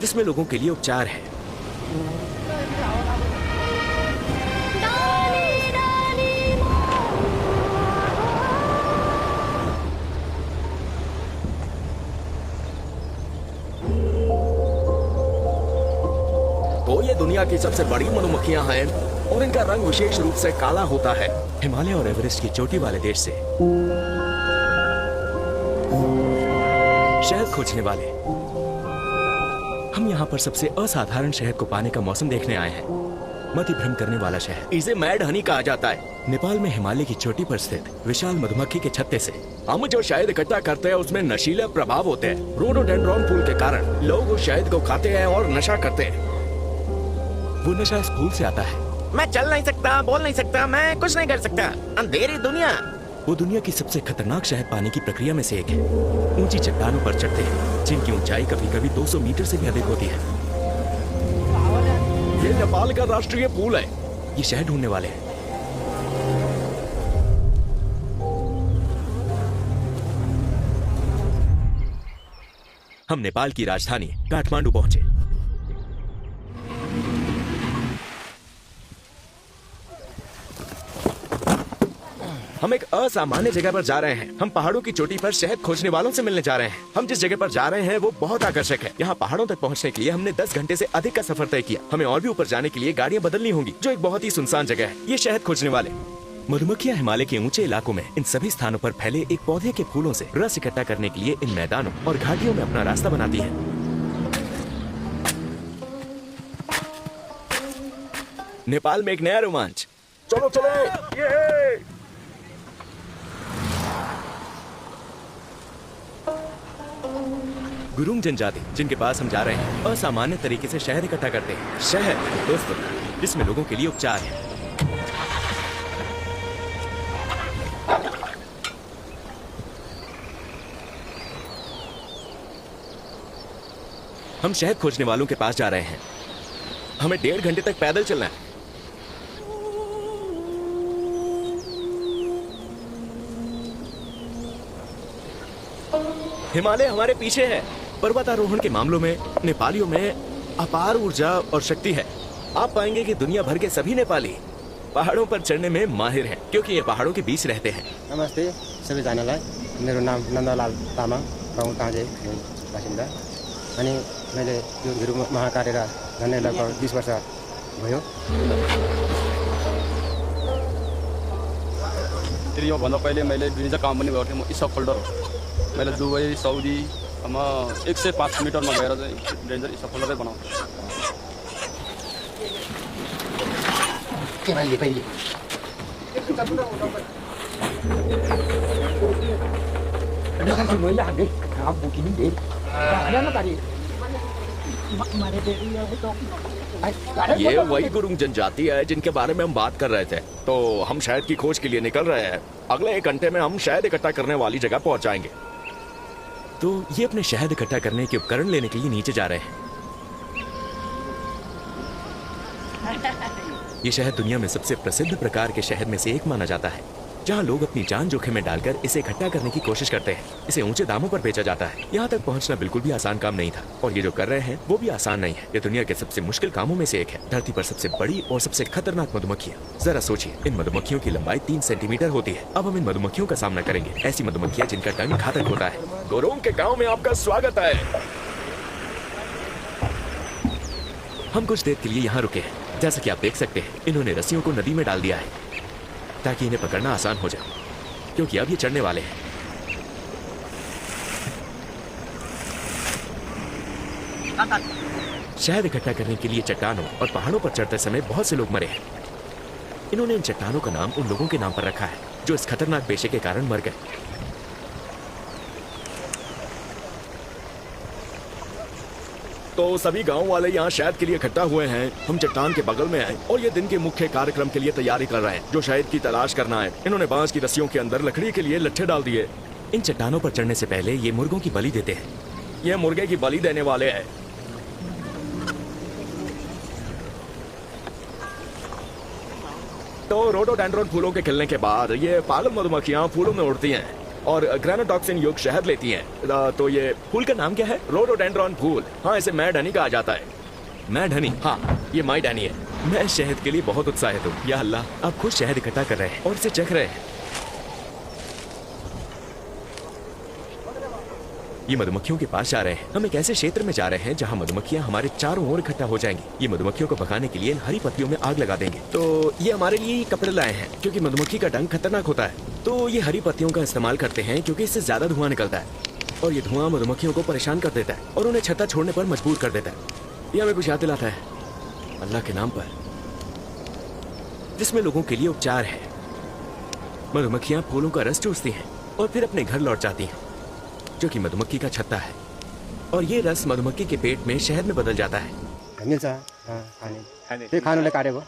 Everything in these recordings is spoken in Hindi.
जिसमें लोगों के लिए उपचार है। तो ये दुनिया की सबसे बड़ी मधुमक्खियां हैं और इनका रंग विशेष रूप से काला होता है। हिमालय और एवरेस्ट की चोटी वाले देश से शहद खोजने वाले हम यहाँ पर सबसे असाधारण शहद को पाने का मौसम देखने आए हैं। मतिभ्रम करने वाला शहद, इसे मैड हनी कहा जाता है। नेपाल में हिमालय की चोटी पर स्थित विशाल मधुमक्खी के छत्ते से हम जो शहद इकट्ठा करते हैं उसमें नशीले प्रभाव होते हैं। रोडोडेंड्रॉन फूल के कारण लोग उस शहद को खाते हैं और नशा करते हैं। वो नशा इस फूल से आता है। मैं चल नहीं सकता, बोल नहीं सकता, मैं कुछ नहीं कर सकता। अंधेरी दुनिया। वो दुनिया की सबसे खतरनाक शहद पाने की प्रक्रिया में से एक है। ऊंची चट्टानों पर चढ़ते हैं जिनकी ऊंचाई कभी कभी 200 मीटर से भी अधिक होती है। ये नेपाल का राष्ट्रीय फूल है। ये शहद ढूंढने वाले हैं। हम नेपाल की राजधानी काठमांडू पहुंचे। हम एक असामान्य जगह पर जा रहे हैं। हम पहाड़ों की चोटी पर शहद खोजने वालों से मिलने जा रहे हैं। हम जिस जगह पर जा रहे हैं वो बहुत आकर्षक है। यहाँ पहाड़ों तक पहुँचने के लिए हमने 10 घंटे से अधिक का सफर तय किया। हमें और भी ऊपर जाने के लिए गाड़ियाँ बदलनी होंगी, जो एक बहुत ही सुनसान जगह है। ये शहद खोजने वाले मधुमक्खियाँ हिमालय के ऊंचे इलाकों में इन सभी स्थानों पर फैले एक पौधे के फूलों से रस इकट्ठा करने के लिए इन मैदानों और घाटियों में अपना रास्ता बनाती है। नेपाल में एक नया रोमांच। चलो चलो। गुरुंग जनजाति जिनके पास हम जा रहे हैं असामान्य तरीके से शहद इकट्ठा करते हैं। शहद दोस्तों जिसमें लोगों के लिए उपचार है। हम शहद खोजने वालों के पास जा रहे हैं। हमें 1.5 घंटे तक पैदल चलना है। हिमालय हमारे पीछे है। पर्वतारोहण के मामलों में नेपालियों में अपार ऊर्जा और शक्ति है। आप पाएंगे कि दुनिया भर के सभी नेपाली पहाड़ों पर चढ़ने में माहिर हैं, क्योंकि ये पहाड़ों के बीच रहते हैं। नमस्ते सबैजनालाई, मेरो नाम नन्दलाल तामाङ, गाउँ काँझे बासिन्दा। अनि मैले यो धिरु महाकार्य झन्डै लगभग 20 वर्ष भयो। फेरि योभन्दा पहिले मैले भिजा काम पनि गर्थेँ। म स्टक होल्डर हो। मैले दुबई साउदीमा 105 मिटरमा गएर चाहिँ डेन्जर स्टक होल्डरै बनाउँथेँ। के भाइ पहिले ये वही गुरुंग जनजाति है जिनके बारे में हम बात कर रहे थे। तो हम शहद की खोज के लिए निकल रहे हैं। अगले 1 घंटे में हम शहद इकट्ठा करने वाली जगह पहुंच जाएंगे। तो ये अपने शहद इकट्ठा करने के उपकरण लेने के लिए नीचे जा रहे हैं। ये शहद दुनिया में सबसे प्रसिद्ध प्रकार के शहद में से एक माना जाता है, जहाँ लोग अपनी जान जोखिम में डालकर इसे इकट्ठा करने की कोशिश करते हैं। इसे ऊंचे दामों पर बेचा जाता है। यहाँ तक पहुँचना बिल्कुल भी आसान काम नहीं था, और ये जो कर रहे हैं वो भी आसान नहीं है। ये दुनिया के सबसे मुश्किल कामों में से एक है। धरती पर सबसे बड़ी और सबसे खतरनाक मधुमक्खियाँ। जरा सोचिए, इन मधुमक्खियों की लंबाई 3 सेंटीमीटर होती है। अब हम इन मधुमक्खियों का सामना करेंगे, ऐसी मधुमक्खियाँ जिनका डंक घातक होता है। गुरुंग के गाँव में आपका स्वागत है। हम कुछ देर के लिए यहाँ रुके हैं। जैसा कि आप देख सकते हैं, इन्होंने रस्सियों को नदी में डाल दिया है ताकि इन्हें पकड़ना आसान हो जाए, क्योंकि अब ये चढ़ने वाले हैं। शहद इकट्ठा करने के लिए चट्टानों और पहाड़ों पर चढ़ते समय बहुत से लोग मरे हैं। इन्होंने इन चट्टानों का नाम उन लोगों के नाम पर रखा है जो इस खतरनाक पेशे के कारण मर गए। तो सभी गांव वाले यहाँ शहद के लिए इकट्ठा हुए हैं। हम चट्टान के बगल में हैं और ये दिन के मुख्य कार्यक्रम के लिए तैयारी कर रहे हैं, जो शहद की तलाश करना है। इन्होंने बांस की रस्सियों के अंदर लकड़ी के लिए लट्ठे डाल दिए। इन चट्टानों पर चढ़ने से पहले ये मुर्गों की बलि देते हैं। ये मुर्गे की बलि देने वाले हैं। तो रोडोडेंड्रॉन फूलों के खिलने के बाद ये पागल मधुमक्खियां फूलों में उड़ती हैं। और ग्रेनोटॉक्सिन युक्त शहद लेती हैं। तो ये फूल का नाम क्या है? रोडोडेंड्रॉन फूल। हाँ, इसे मैड हनी कहा जाता है। मैड हनी, हाँ ये माइड हनी है। मैं शहद के लिए बहुत उत्साहित हूँ। या अल्लाह, आप खुद शहद इकट्ठा कर रहे हैं और इसे चख रहे हैं। ये मधुमक्खियों के पास जा रहे हैं। हम एक ऐसे क्षेत्र में जा रहे हैं जहाँ मधुमक्खियाँ हमारे चारों ओर इकट्ठा हो जाएंगी। ये मधुमक्खियों को भगाने के लिए इन हरी पत्तियों में आग लगा देंगे। तो ये हमारे लिए कपड़े लाए हैं क्योंकि मधुमक्खी का डंक खतरनाक होता है। तो ये हरी पत्तियों का इस्तेमाल करते हैं क्योंकि इससे ज्यादा धुआं निकलता है और ये धुआं मधुमक्खियों को परेशान कर देता है और उन्हें छत्ता छोड़ने पर मजबूर कर देता है। ये हमें कुछ याद दिलाता है अल्लाह के नाम पर, जिसमें लोगों के लिए उपचार है। मधुमक्खियां फूलों का रस चूसती हैं और फिर अपने घर लौट जाती हैं, जो कि मधुमक्खी का छत्ता है। और ये रस मधुमक्खी के पेट में शहद में बदल जाता है। मिल्छ खाने त्यही खानुले काटेको।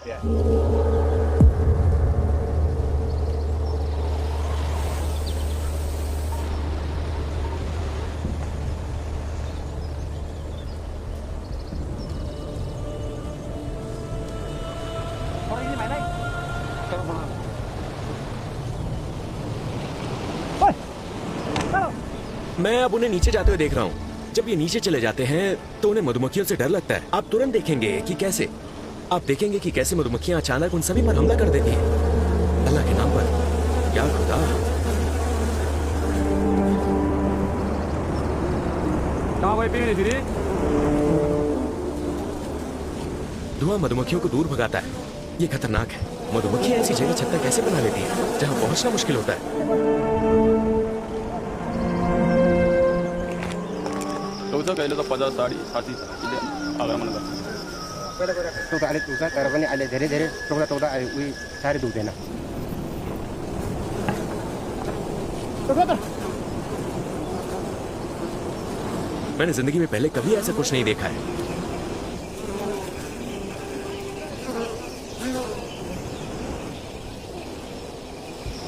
मैं अब उन्हें नीचे जाते हुए देख रहा हूँ। जब ये नीचे चले जाते हैं तो उन्हें मधुमक्खियों से डर लगता है। आप तुरंत देखेंगे कि कैसे मधुमक्खियां अचानक उन सभी पर हमला कर देती हैं। अल्लाह के नाम पर, या खुदा। धुआं मधुमक्खियों को दूर भगाता है। ये खतरनाक है। मधुमक्खियां ऐसी जगह छत्ता कैसे बना लेती हैं जहाँ पहुंचना मुश्किल होता है। कहिले त 50 60 60 आगमन गर्छ। टोक्दा अलिक दुख्छ तर पनि अहिले धेरै धेरै टोक्दा उही साह्रै दुख्दैन। मैंने जिंदगी में पहले कभी ऐसा कुछ नहीं देखा है।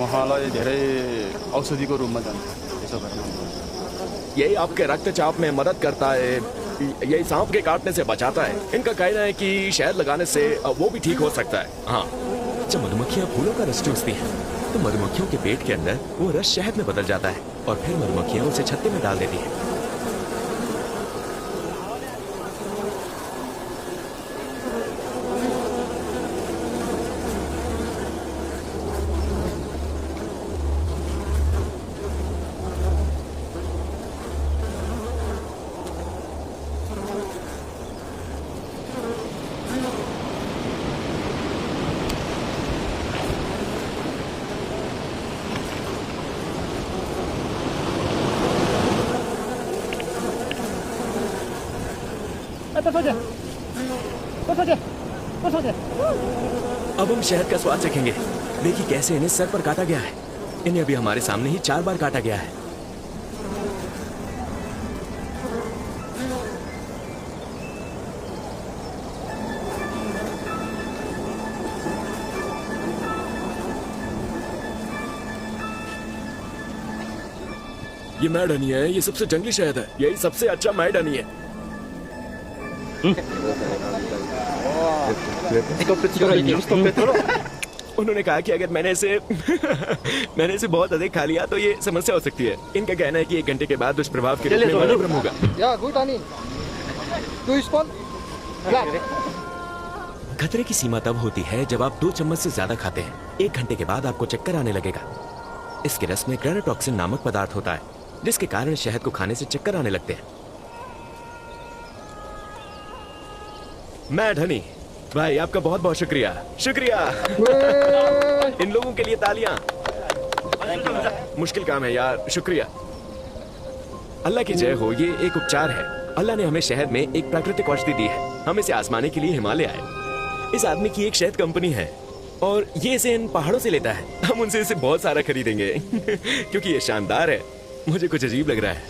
उहाँलाई धेरै औषधिको रूपमा जान्छ यसो गरेर। यही आपके रक्तचाप में मदद करता है, यही सांप के काटने से बचाता है। इनका कहना है कि शहद लगाने से वो भी ठीक हो सकता है। हाँ, जब मधुमक्खियां फूलों का रस चूसती हैं तो मधुमक्खियों के पेट के अंदर वो रस शहद में बदल जाता है और फिर मधुमक्खियां उसे छत्ते में डाल देती हैं। अब हम शहद का स्वाद चखेंगे। देखिए कैसे इन्हें सर पर काटा गया है। इन्हें अभी हमारे सामने ही 4 बार काटा गया है। ये मैड हनी है। ये सबसे जंगली शहद है। यही सबसे अच्छा मैड हनी है। उन्होंने कहा कि अगर मैंने इसे बहुत अधिक खा लिया तो ये समस्या हो सकती है। इनका कहना है कि 1 घंटे के बाद दुष्प्रभाव के रूप में मनोभ्रम होगा। खतरे की सीमा तब होती है जब आप 2 चम्मच से ज्यादा खाते हैं। 1 घंटे के बाद आपको चक्कर आने लगेगा। इसके रस में ग्रेनोटॉक्सिन नामक पदार्थ होता है, जिसके कारण शहद को खाने से चक्कर आने लगते हैं। मैड हनी भाई, आपका बहुत बहुत शुक्रिया। इन लोगों के लिए तालियां। मुश्किल काम है यार, शुक्रिया। अल्लाह की जय हो। ये एक उपचार है। अल्लाह ने हमें शहद में एक प्राकृतिक औषधि दी है। हम इसे आजमाने के लिए हिमालय आए। इस आदमी की एक शहद कंपनी है और ये इसे इन पहाड़ों से लेता है। हम उनसे इसे बहुत सारा खरीदेंगे क्योंकि ये शानदार है। मुझे कुछ अजीब लग रहा है।